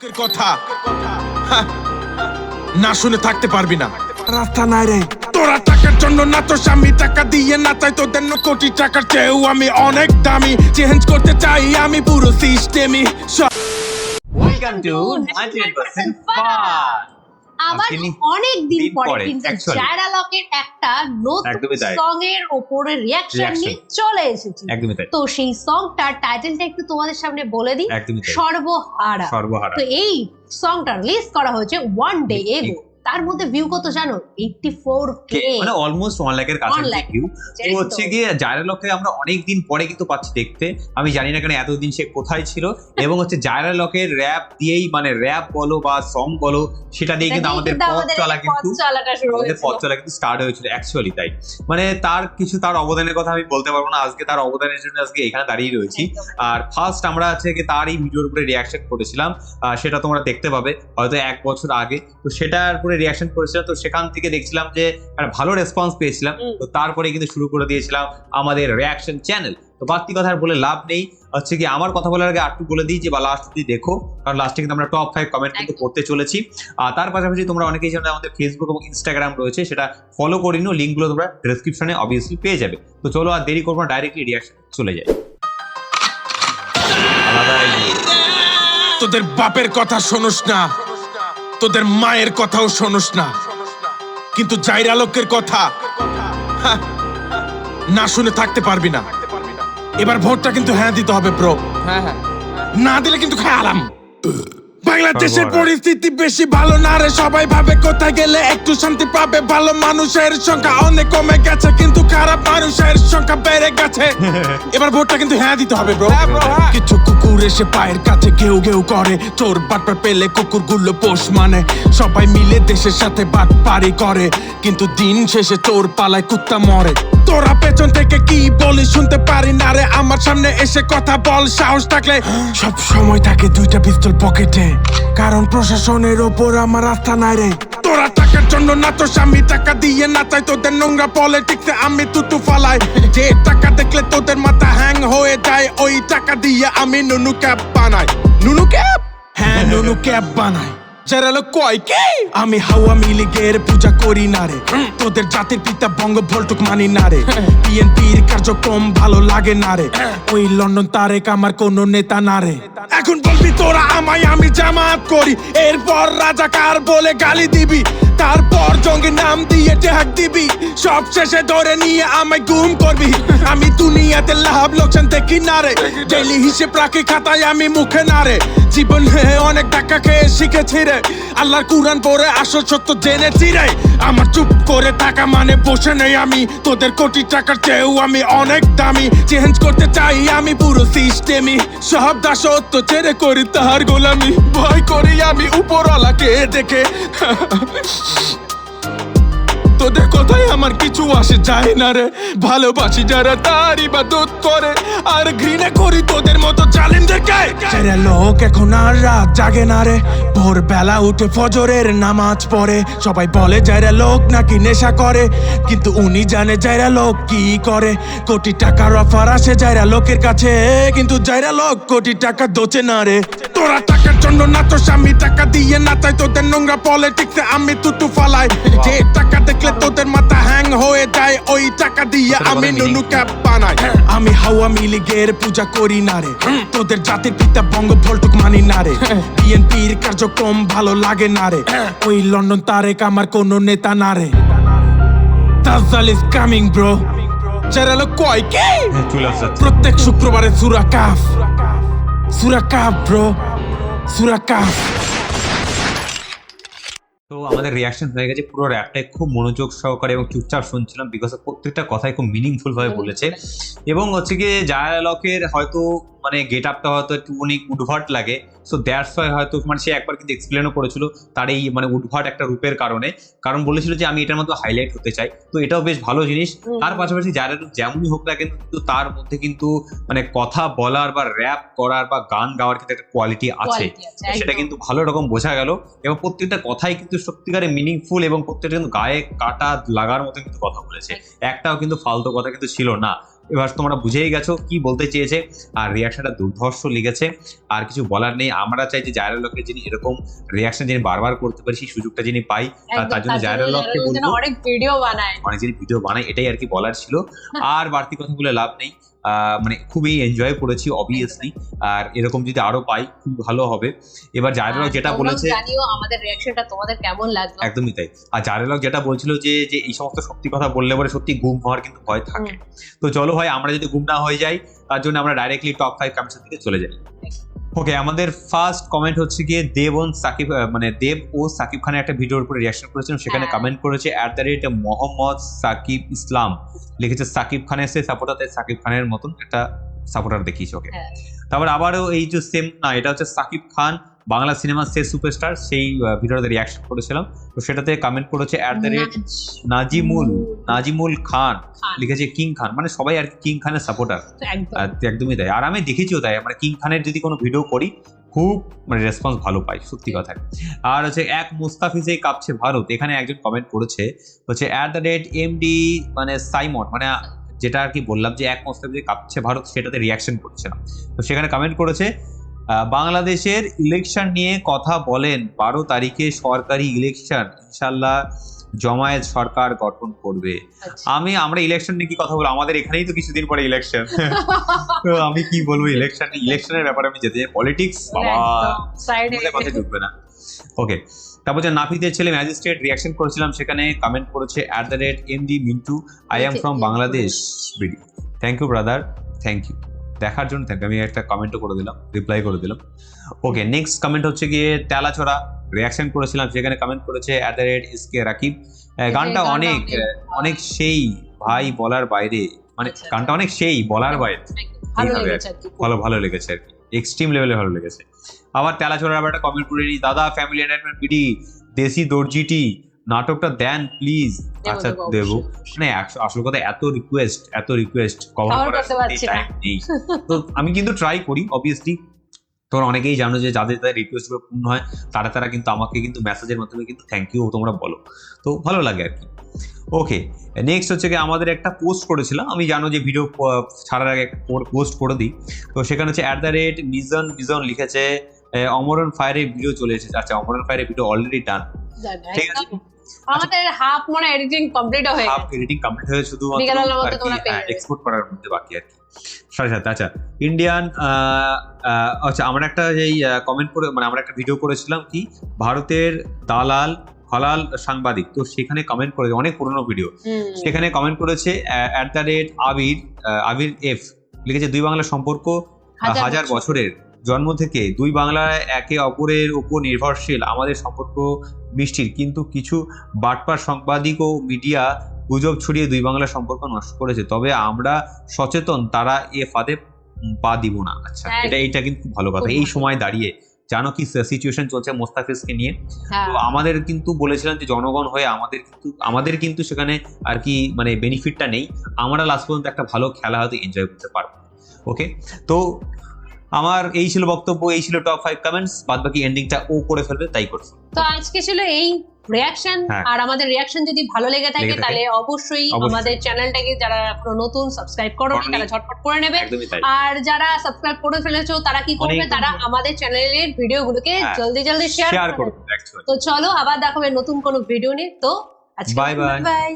কথা না শুনে থাকতে পারবি না। রাস্তা নাই রে তোরা টাকার জন্য না তো স্বামী টাকা দিয়ে না চাই তোদের কোটি টাকার চেয়েও আমি অনেক দামি চেঞ্জ করতে চাই আমি পুরো সিস্টেমই। Welcome to 99% Fun. আবার অনেক দিন পরে কিন্তু জায়রা লকের একটা নতুন সং এর উপরে রিঅ্যাকশন নিয়ে চলে এসেছি। তো সেই সংটার টাইটেলটা একটু তোমাদের সামনে বলে দিই, সর্বহারা। তো এই সংটা রিলিজ করা হয়েছে ওয়ান ডে এগো। তার মধ্যে ভিউ কত জানো? 84K, মানে অলমোস্ট 1 লাখের কাছাকাছি ভিউ। তো হচ্ছে কি জায়রা লককে আমরা অনেক দিন পরে কিন্তু পাচ্ছি দেখতে। আমি জানি না কেন এতদিন সে কোথায় ছিল। এবং হচ্ছে জায়রা লকের র‍্যাপ দিয়েই মানে র‍্যাপ বলো বা সং বলো সেটা দিয়ে কিন্তু আমাদের পথ চলা কিন্তু স্টার্ট হয়েছিল অ্যাকচুয়ালি। তাই মানে তার অবদানের কথা আমি বলতে পারবো না। আজকে তার অবদানের জন্য আজকে এখানে দাঁড়িয়ে রয়েছি। আর ফার্স্ট আমরা হচ্ছে কি তার এই ভিডিওর উপরে রিঅ্যাকশন করেছিলাম, সেটা তোমরা দেখতে পাবে হয়তো 1 বছর আগে। তো সেটার উপরে রিঅ্যাকশন করেছিলাম, তো সেখান থেকে দেখছিলাম যে একটা ভালো রেসপন্স পেয়েছিলাম। তো তারপরে কিন্তু শুরু করে দিয়েছিলাম আমাদের রিঅ্যাকশন চ্যানেল। তো বাড়তি কথা বলে লাভ নেই, হচ্ছে কি আমার কথা বলার আগে একটু বলে দিই যে বা লাস্ট অবধি দেখো, কারণ লাস্টে কিন্তু আমরা টপ 5 কমেন্ট কিন্তু করতে চলেছি। আর তার পাশাপাশি তোমরা অনেকেই জানো আমাদের ফেসবুক এবং ইনস্টাগ্রাম রয়েছে, সেটা ফলো করে নিও, লিঙ্কগুলো তোমরা ডেসক্রিপশনে অবভিয়াসলি পেয়ে যাবে। তো চলো আর দেরি করবো না, ডাইরেক্টলি রিঅ্যাকশন চলে যাই। তোদের বাপের কথা শোনস না, তোদের মায়ের কথাও শোনস না, কিন্তু জায়রা লকের কথা না শুনে থাকতে পারবি না। এবার ভোটটা কিন্তু হ্যাঁ দিতে হবে ব্রো। না দিলে কিন্তু খেয়ালাম। বাংলাদেশের পরিস্থিতি বেশি ভালো না রে, সবাই ভাবে কোথায় গেলে একটু শান্তি পাবে। ভালো মানুষের সংখ্যা অনেক কমে গেছে, কিন্তু খারাপ মানুষের সংখ্যা বেড়ে গেছে। এবার ভোটটা কিন্তু হ্যাঁ দিতে হবে ব্রো। কিছু কুকুর এসে পায়ের কাছে ঘেউ ঘেউ করে, চোর বাটপার পেলে কুকুর গুলো পোষ মানে। সবাই মিলে দেশের সাথে বাটপারি করে, কিন্তু দিন শেষে চোর পালায় কুত্তা মরে। তোরা পেছন থেকে কি বলি শুনতে পারি না রে, আমার সামনে এসে কথা বল সাহস থাকলে। সব সময় থাকে 2টা পিস্তল পকেটে, কারণ প্রশাসনের ওপর আমার আস্থা নাই রে। তোরা টাকার জন্য না তো স্বামী টাকা দিয়ে না চাই তোদের নোংরা পলিটিক্সে আমি তুতু ফালাই। যে টাকা দেখলে তোদের মাথা হ্যাং হয়ে যায়, ওই টাকা দিয়ে আমি নুনু ক্যাপ বানাই। নুনু ক্যাপ? হ্যাঁ নুনু ক্যাপ বানাই। যারা লোক কয় কি আমি হাওয়া মিলিগের পূজা করি না রে, তোদের জাতির পিতা বঙ্গ ভল্টুক মানি না রে। বিএনপির কার্যক্রম ভালো লাগে না রে, ওই লন্ডন তারেক আমার কোন নেতা না রে। এখন বলবি তোরা আমায় আমি জামাত করি, এরপর রাজাকার বলে গালি দিবি, তারপর জঙ্গি নাম দিয়ে ট্যাগ দিবি, সব শেষে ধরে নিয়ে আমায় গুম করবি। আমি দুনিয়াতে লাভ লোকসান দেখি না রে, ডেইলি হিসেব রাখি খাতায় আমি মুখে না রে। জীবনে অনেক টাকা খেয়ে শিখেছি রে, আল্লাহর কুরআন পড়ে আসল সত্য জেনেছি রে। আমার চুপ করে টাকা মানে বসে নেই আমি, তোদের কোটি টাকার চেয়েও আমি অনেক দামি চেঞ্জ করতে চাই আমি পুরো সিস্টেমই। সব দাসত্ব ছেড়ে করি তাহার গোলামি, ভয় করি আমি উপরওয়ালাকে দেখে। তোদের কথায় আমার কিছু আসে যায় না রে, ভালোবাসি যারা তার ইবাদত করে, আর ঘৃণা করি তোদের মতো জালিমদেরকে। জায়রা লোক এখন আর রাত জাগে না রে, ভোরবেলা উঠে ফজরের নামাজ পড়ে। সবাই বলে জায়রা লোক নাকি নেশা করে, কিন্তু উনি জানে জায়রা লোক কি করে। কোটি টাকার অফার আসে জায়রা লোকের কাছে, কিন্তু জায়রা লোক কোটি টাকা দোচে না রে। তোরা টাকার জন্য না তো স্বামী টাকা দিয়ে না চাই তোদের নোংরা পলিটিক্সে আমি তুতু ফালাই। যে টাকা দেখলে তোদের মাথা হ্যাং হয়ে যায়, ওই টাকা দিয়ে আমি নুনু ক্যাপ বানাই। আমি হাওয়া মিলিগের পূজা করি না রে, তোদের জাতির পিতা বঙ্গ ভল্টুক মানি না রে। বিএনপির কার্যক্রম ভালো লাগে না রে, ওই লন্ডন তারেক আমার কোন নেতা না রে। তাজাল ইজ কামিং ব্রো। যারা লোক কয় কি প্রত্যেক শুক্রবারে সূরা কাফ, সূরা কাফ ব্রো, সূরা কাফ। তো আমাদের রিঅ্যাকশন হয়ে গেছে, পুরো র্যাপটাই খুব মনোযোগ সহকারে এবং চুপচাপ শুনছিলাম, বিকজ প্রত্যেকটা কথাই খুব মিনিংফুল ভাবে বলেছে। এবং হচ্ছে কি জায়রা লকের হয়তো মানে গেট আপটা হয়তো একটু অনেক উদ্ভট লাগে, সো দ্যাটস ওয়াই হয়তো মানে সে একবার কিন্তু এক্সপ্লেনও করেছিল তার এই মানে উদ্ভট একটা রূপের কারণে, কারণ বলেছিল যে আমি এটার মতো হাইলাইট হতে চাই। তো এটাও বেশ ভালো জিনিস। তার পাশাপাশি জায়রা লক যেমনই হোক না কিন্তু তার মধ্যে কিন্তু মানে কথা বলার বা র্যাপ করার বা গান গাওয়ার কিন্তু একটা কোয়ালিটি আছে, সেটা কিন্তু ভালো রকম বোঝা গেল। এবং প্রত্যেকটা কথাই কিন্তু সত্যিকারে মিনিংফুল, এবং প্রত্যেকটা কিন্তু গায়ে কাটা লাগার মতো কিন্তু কথা বলেছে, একটাও কিন্তু ফালতু কথা কিন্তু ছিল না। এবার তোমরা বুঝেই গেছো কি বলতে চেয়েছে, আর রিয়াকশনটা দুর্ধর্ষ লিখেছে, আর কিছু বলার নেই। আমরা চাই যে জায়রা লকের যিনি এরকম রিয়াকশন যিনি বারবার করতে পারি, সেই সুযোগটা যিনি পাই, তার জন্য জায়রা লককে বলবো অনেক ভিডিও বানায়, এটাই আর কি বলার ছিল। আর বাড়তি কথা বলে লাভ নেই, মানে খুবই এনজয় করেছি অবভিয়াসলি, আর এরকম যদি আরো পাই খুব ভালো হবে। এবার জায়রা লক যেটা বলেছে, জানিও আমাদের রিঅ্যাকশনটা তোমাদের কেমন লাগলো। একদমই তাই। আর জায়রা লক যেটা বলছিল যে এই সমস্ত সত্যি কথা বললে পরে সত্যি গুম হওয়ার কিন্তু ভয় থাকে। তো চলো ভাই, আমরা যদি গুম না হয়ে যাই তার জন্য আমরা ডাইরেক্টলি টপ 5 কমেন্টসের দিকে চলে যাই। ওকে, আমাদের ফার্স্ট কমেন্ট হচ্ছে গিয়ে দেব ও সাকিব খানের একটা ভিডিওর উপরে রিঅ্যাকশন করেছিলেন, সেখানে কমেন্ট করেছে @মোহাম্মদ সাকিব ইসলাম, লিখেছে সাকিব খানের সে সাপোর্টার, তাই সাকিব খানের মতন একটা সাপোর্টার দেখিয়েছে ওকে। তারপর আবারও এই যে সেম না, এটা হচ্ছে সাকিব খান বাংলা সিনেমার শেষ সুপারস্টার, সেই ভিডিওতে রিঅ্যাকশন করেছিলাম। তো সেটাতে কমেন্ট করেছে নাজিমুল খান, লিখেছে কিং খান, মানে সবাই আর কিং খানের সাপোর্টার। একদমই তাই, আর আমি দেখেছিও তাই, মানে কিং খানের যদি কোনো ভিডিও করি খুব মানে রেসপন্স ভালো পাই, সত্যি কথা। আর হচ্ছে এক মুস্তাফিজে কাঁপছে ভারত, এখানে একজন কমেন্ট করেছে হচ্ছে @MD মানে সাইমন, মানে যেটা আর কি বললাম যে এক মুস্তাফিজে কাঁপছে ভারত, সেটাতে রিঅ্যাকশন করছিলাম। তো সেখানে কমেন্ট করেছে বাংলাদেশের ইলেকশন নিয়ে কথা বলেন, 12 তারিখে সরকারি ইলেকশন, ইনশাল্লাহ জমায়েত সরকার গঠন করবে। আমরা ইলেকশন নিয়ে কি কথা বলবো, আমাদের এখানেই তো কিছুদিন পরে ইলেকশন। তো আমি কি বলবো, ইলেকশনের ব্যাপারে আমি যেতে, পলিটিক্স বাবা কথা ঢুকবে না। ওকে, তারপর যে নাফিদের ছেলে ম্যাজিস্ট্রেট রিঅ্যাকশন করেছিলাম, সেখানে কমেন্ট করেছে @MD Mintu, I am from Bangladesh video. Thank you brother, thank you দেখার জন্য, থ্যাংক ইউ। আমি একটা কমেন্টও করে দিলাম, রিপ্লাই করে দিলাম। ওকে, নেক্সট কমেন্ট হচ্ছে গিয়ে তেলাছড়া রিঅ্যাকশন করেছিলাম, সেখানে কমেন্ট করেছে @SK রাকিব, গানটা অনেক সেই ভাই বলার বাইরে, মানে গানটা অনেক সেই বলার বাইরে, ভালো লেগেছে আর কি, এক্সট্রিম লেভেলে ভালো লেগেছে। আবার তেলাছড়ার আবার একটা কমেন্ট করে নিই, দাদা ফ্যামিলি এন্টারটেইনমেন্ট বিডি দেশি দর্জিটি নাটকটা দেন প্লিজ। আচ্ছা দেবো, মানে আসল কথা এত রিকোয়েস্ট কভার করার টাইম নেই, তো আমি কিন্তু ট্রাই করি অবভিয়াসলি। তোমরা অনেকেই জানো যে যাদের রিকোয়েস্ট গুলো পূর্ণ হয় তারা কিন্তু আমাকে কিন্তু মেসেজের মাধ্যমে কিন্তু থ্যাংক ইউ তোমরা বলো, তো ভালো লাগে আর কি। ওকে, নেক্সট হচ্ছে কি আমাদের একটা পোস্ট করেছিলাম, আমি জানো যে ভিডিও ছাড়ার আগে একটা পোস্ট করে দিই। তো সেখানে হচ্ছে @মিজন লিখেছে অমরন ফায়ারের ভিডিও চলে এসেছে। আচ্ছা, অমরন ফায়ারের ভিডিও অলরেডি ডান, ঠিক আছে। আমাদের হাফ মানে এডিটিং কমপ্লিট হয়ে গেছে, শুধু এক্সপোর্ট করার মধ্যে বাকি আর কি 7:30। আচ্ছা, ইন্ডিয়ান আচ্ছা, আমরা একটা এই কমেন্ট করে, মানে আমরা একটা ভিডিও করেছিলাম কি ভারতের দালাল হালাল সাংবাদিক, তো সেখানে কমেন্ট করে, অনেক পুরনো ভিডিও, সেখানে কমেন্ট করেছে আবির এফ, লিখেছে দুই বাংলার সম্পর্ক হাজার বছরের, জন্ম থেকে দুই বাংলা একে অপরের উপর নির্ভরশীল, আমাদের সম্পর্ক মিষ্টির, কিন্তু কিছু বাটপার সাংবাদিক ও মিডিয়া গুজব ছড়িয়ে দুই বাংলার সম্পর্ক নষ্ট করেছে, তবে আমরা সচেতন, তারা এ ফাঁদে পা দিব না। আচ্ছা, এটা কিন্তু ভালো কথা। এই সময় দাঁড়িয়ে জানো কি সিচুয়েশন চলছে মোস্তাফিজকে নিয়ে, তো আমাদের কিন্তু বলেছিলেন যে জনগণ হয়ে আমাদের কিন্তু সেখানে আর কি মানে বেনিফিটটা নেই, আমরা লাস্ট পর্যন্ত একটা ভালো খেলা হয়তো এনজয় করতে পারবো। ওকে, তো আমার এই ছিল বক্তব্য, এই ছিল টপ 5 কমেন্টস, বাদ বাকি এন্ডিংটা ও করে ফেলবে, তাই করছে। তো আজকে ছিল এই রিঅ্যাকশন, আর আমাদের রিঅ্যাকশন যদি ভালো লেগে থাকে তাহলে অবশ্যই আমাদের চ্যানেলটাকে যারা এখনো নতুন সাবস্ক্রাইব করোনি তারা ঝটপট করে নেবে, আর যারা সাবস্ক্রাইব করে ফেলেছো তারা কি করবে, তারা আমাদের চ্যানেলের ভিডিওগুলোকে জলদি শেয়ার করবে। তো চলো আবার দেখা হবে নতুন কোনো ভিডিও নিয়ে, তো আজকে বাই বাই।